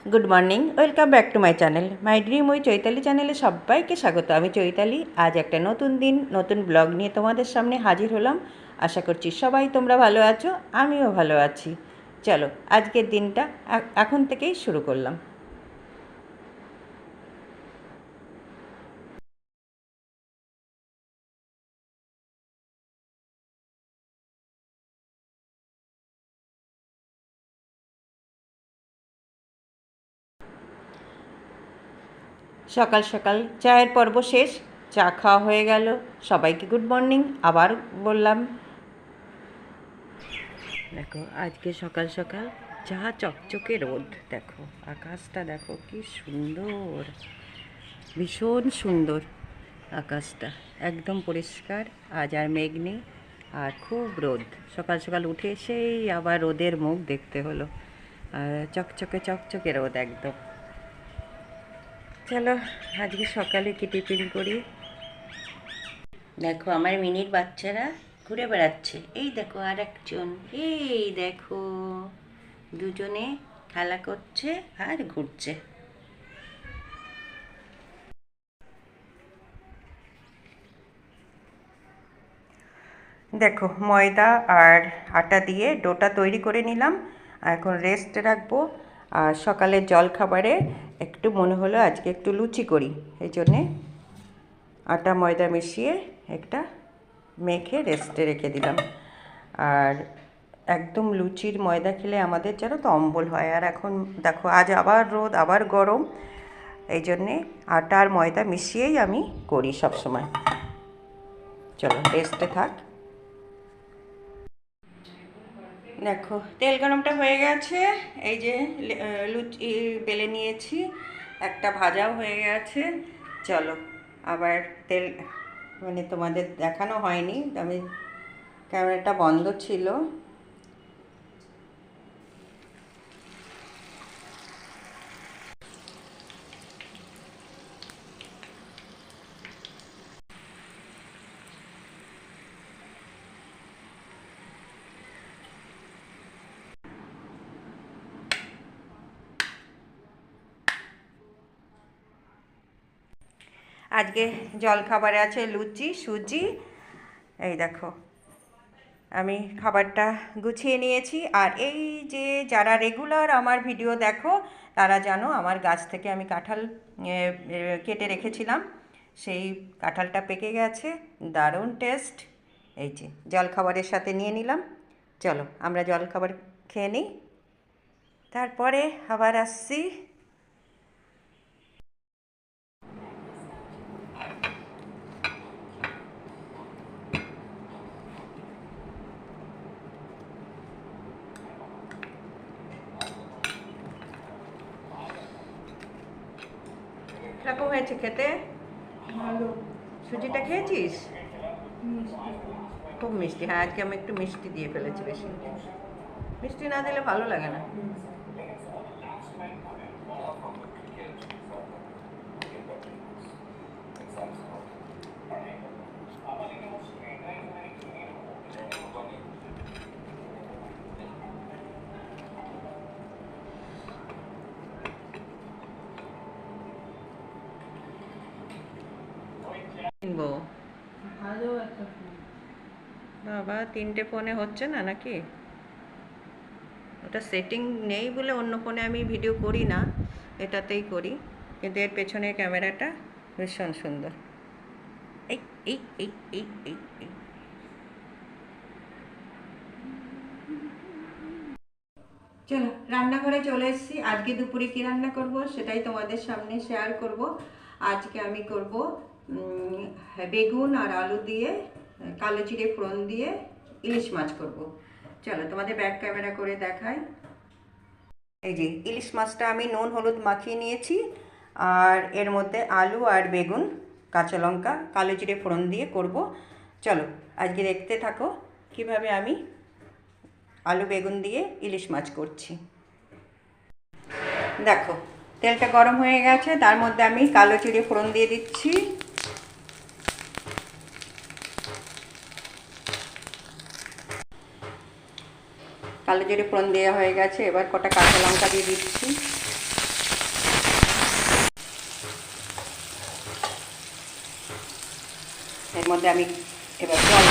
Good morning, welcome back to my channel my dream ওই চৈতালি চ্যানেলে সবাইকে স্বাগত। আমি চৈতালি। আজ একটা নতুন দিন, নতুন ব্লগ নিয়ে তোমাদের সামনে হাজির হলাম। আশা করছি সবাই তোমরা ভালো আছো, আমিও ভালো আছি। চলো আজকের দিনটা এখন থেকেই শুরু করলাম। সকাল সকাল চায়ের পর্ব শেষ, চা খাওয়া হয়ে গেল, সবাইকে গুড মর্নিং আবার বললাম। দেখো আজকে সকাল সকাল যা চকচকে রোদ, দেখো আকাশটা দেখো কি সুন্দর, ভীষণ সুন্দর আকাশটা, একদম পরিষ্কার। আজ আর মেঘ নেই, আর খুব রোদ। সকাল সকাল উঠে সেই আবার রোদের মুখ দেখতে হলো, আর চকচকে চকচকে রোদ একদম। চলো আজকে সকালে কি টিফিন করি। দেখো আমার মিনির বাচ্চারা ঘুরে বেড়াচ্ছে, এই দেখো আর একজন, এই দেখো দুজনে খেলা করছে আর ঘুরছে। দেখো ময়দা আর আটা দিয়ে ডোটা তৈরি করে নিলাম, এখন রেস্ট রাখবো। আর সকালের জলখাবারে একটু মনে হলো আজকে একটু লুচি করি, এই জন্যে আটা ময়দা মিশিয়ে একটা মেখে রেস্টে রেখে দিলাম। আর একদম লুচির ময়দা খেলে আমাদের যেন তো অম্বল হয়, আর এখন দেখো আজ আবার রোদ আবার গরম, এই জন্যে আটা আর ময়দা মিশিয়েই আমি করি সব সময়। চলো রেস্টে থাক। দেখো তেল গরমটা হয়ে গেছে, এই যে লুচি বেলে নিয়েছি, একটা ভাজাও হয়ে গেছে। চলো আবার তেল, মানে তোমাদের দেখানো হয়নি, আমি ক্যামেরাটা বন্ধ ছিল। আজকে জলখাবারে আছে লুচি সুজি, এই দেখো আমি খাবারটা গুছিয়ে নিয়েছি। আর এই যে যারা রেগুলার আমার ভিডিও দেখো তারা জানো আমার গাছ থেকে আমি কাঁঠাল কেটে রেখেছিলাম, সেই কাঁঠালটা পেকে গেছে, দারুণ টেস্ট। এই যে জলখাবারের সাথে নিয়ে নিলাম। চলো আমরা জলখাবার খেয়ে নিই, তারপরে আবার আসছি। কিরকম হয়েছে খেতে? ভালো। সুজিটা খেয়েছিস? মিষ্টি। খুব মিষ্টি, হ্যাঁ আজকে আমি একটু মিষ্টি দিয়ে ফেলেছি বেশি, মিষ্টি না দিলে ভালো লাগে না। কিনবো ভালো একটা ফোন। বাবা, 3টে ফোনে হচ্ছে না নাকি? ওটা সেটিং নেই বলে অন্য ফোনে আমি ভিডিও করি না, এটাতেই করি। কিন্তু এর পেছনের ক্যামেরাটা ভীষণ সুন্দর। এই এই এই এই এই এই চলো রান্নাঘরে চলে এসেছি। আজকে দুপুরে কী রান্না করব সেটাই তোমাদের সামনে শেয়ার করব। আজকে আমি করব বেগুন আর আলু দিয়ে কালো জিরে ফোড়ন দিয়ে ইলিশ মাছ করব। চলো তোমাদের ব্যাক ক্যামেরা করে দেখাই। এই যে ইলিশ মাছটা আমি নুন হলুদ মাখিয়ে নিয়েছি, আর এর মধ্যে আলু আর বেগুন কাঁচা লঙ্কা কালো জিরে ফোড়ন দিয়ে করব। চলো আজকে দেখতে থাকো কিভাবে আমি আলু বেগুন দিয়ে ইলিশ মাছ করছি। দেখো তেলটা গরম হয়ে গেছে, তার মধ্যে আমি কালো জিরে ফোড়ন দিয়ে দিচ্ছি। কালো জিরে ফোড়ন দেওয়া হয়ে গেছে, এবার কটা কাঁচা লঙ্কা দিয়ে দিচ্ছি। মধ্যে আমি এবার জল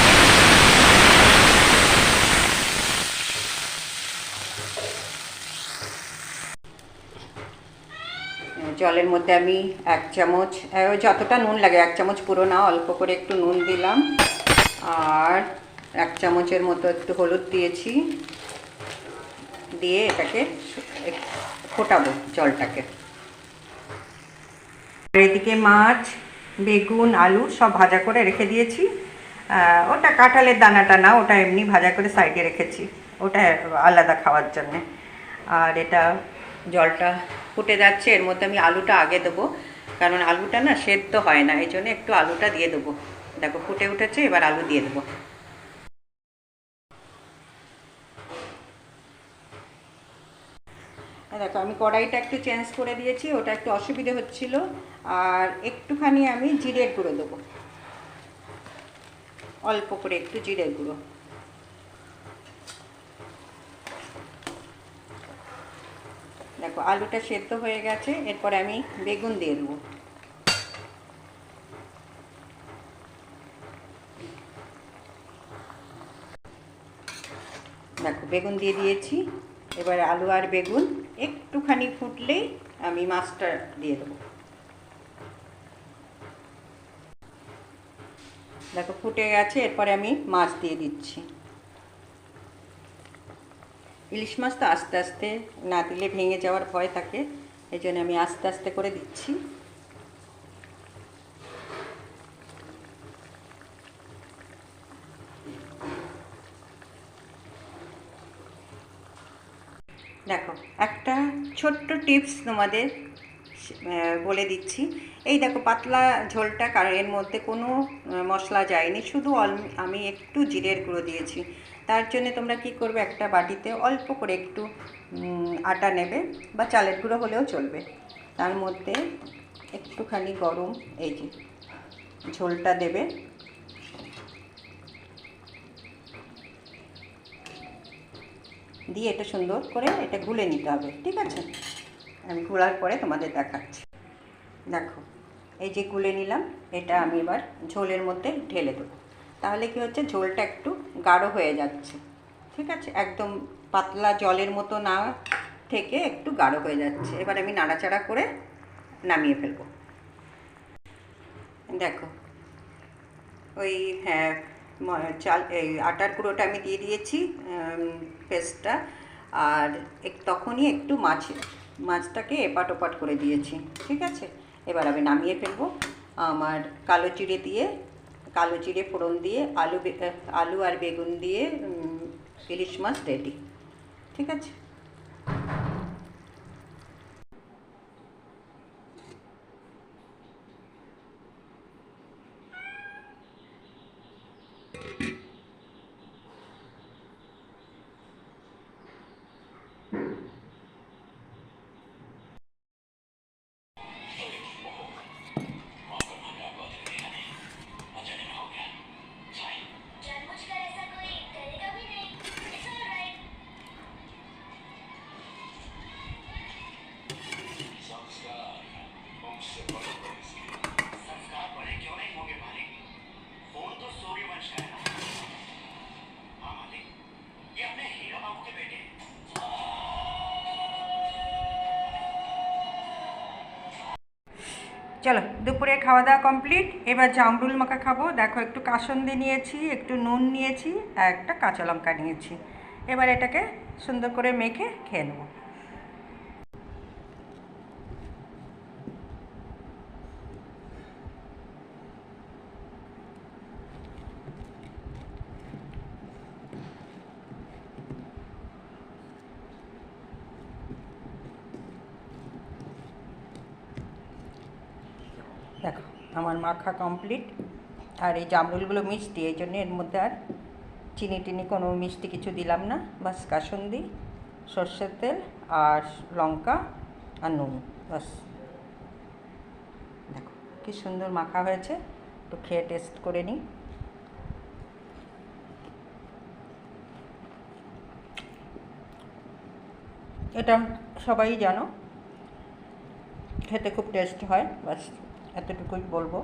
জলের মধ্যে আমি 1 চামচ যতটা নুন লাগে, 1 চামচ পুরো না, অল্প করে একটু নুন দিলাম, আর 1 চামচের মতো একটু হলুদ দিয়েছি, দিয়ে এটাকে ফোটাবো জলটাকে। এদিকে মাছ, বেগুন, আলু সব ভাজা করে রেখে দিয়েছি। ওটা কাঁঠালের দানাটা না, ওটা এমনি ভাজা করে সাইডে রেখেছি, ওটা আলাদা খাওয়ার জন্যে। আর এটা জলটা ফুটে যাচ্ছে, এর মধ্যে আমি আলুটা আগে দেবো, কারণ আলুটা না সেদ্ধ হয় না, এই জন্য একটু আলুটা দিয়ে দেবো। দেখো ফুটে উঠেছে, এবার আলু দিয়ে দেবো। দেখো আমি কড়াইটা একটু চেঞ্জ করে দিয়েছি, ওটা একটু অসুবিধে হচ্ছিল। আর একটুখানি আমি জিরের গুঁড়ো দেবো, অল্প করে একটু জিরের গুঁড়ো। দেখো আলুটা সেদ্ধ হয়ে গেছে, এরপরে আমি বেগুন দিয়ে দেবো। দেখো বেগুন দিয়ে দিয়েছি, এবার আলু আর বেগুন একটুখানি ফুটলেই আমি মাছটা দিয়ে দেবো। দেখো ফুটে গেছে, এরপরে আমি মাছ দিয়ে দিচ্ছি। ইলিশ মাছ তো আস্তে আস্তে না দিলে ভেঙে যাওয়ার ভয় থাকে, এই জন্য আমি আস্তে আস্তে করে দিচ্ছি। দেখো একটা ছোট্ট টিপস তোমাদের বলে দিচ্ছি। এই দেখো পাতলা ঝোলটা, কারণ এর মধ্যে কোনো মশলা যায়নি, শুধু আমি একটু জিরের গুঁড়ো দিয়েছি। তার জন্য তোমরা কি করবে, একটা বাটিতে অল্প করে একটু আটা নেবে, বা চালের গুঁড়ো হলেও চলবে, তার মধ্যে একটুখানি গরম এই যে ঝোলটা দেবে, দিয়ে এটা সুন্দর করে এটা গুলে নিতে হবে। ঠিক আছে, আমি গুলার পরে তোমাদের দেখাচ্ছি। দেখো এই যে গুলে নিলাম, এটা আমি এবার ঝোলের মধ্যে ঢেলে দেবো। তাহলে কি হচ্ছে, ঝোলটা একটু গাঢ় হয়ে যাচ্ছে। ঠিক আছে, একদম পাতলা জলের মতো না থেকে একটু গাঢ় হয়ে যাচ্ছে। এবার আমি নাড়াচাড়া করে নামিয়ে ফেলবো। দেখো ওই হ্যাঁ চাল এই আটার গুঁড়োটা আমি দিয়ে দিয়েছি, পেস্টটা, আর তখনই একটু মাছটাকে এপাট ওপাট করে দিয়েছি। ঠিক আছে, এবার আমি নামিয়ে ফেলবো। আমার কালো জিরে ফোড়ন দিয়ে আলু আর বেগুন দিয়ে ইলিশ মাছ রেডি। ঠিক আছে। চলো দুপুরে খাওয়া দাওয়া কমপ্লিট, এবার জামরুল মাখা খাবো। দেখো একটু কাসুন্দি নিয়েছি, একটু নুন নিয়েছি, আর একটা কাঁচা লঙ্কা নিয়েছি। এবার এটাকে সুন্দর করে মেখে খেয়ে নেবো। দেখো আমার মাখা কমপ্লিট। আর এই জামরুলগুলো মিষ্টি, এই জন্য এর মধ্যে আর চিনি টিনি কোনো মিষ্টি কিছু দিলাম না, বাস কাসুন্দি, সর্ষের তেল আর লঙ্কা আর নুন, বাস। দেখো কি সুন্দর মাখা হয়েছে, একটু খেয়ে টেস্ট করে নিই। এটা সবাই জানো, খেতে খুব টেস্ট হয়, বাস এতটুকুই বলবো।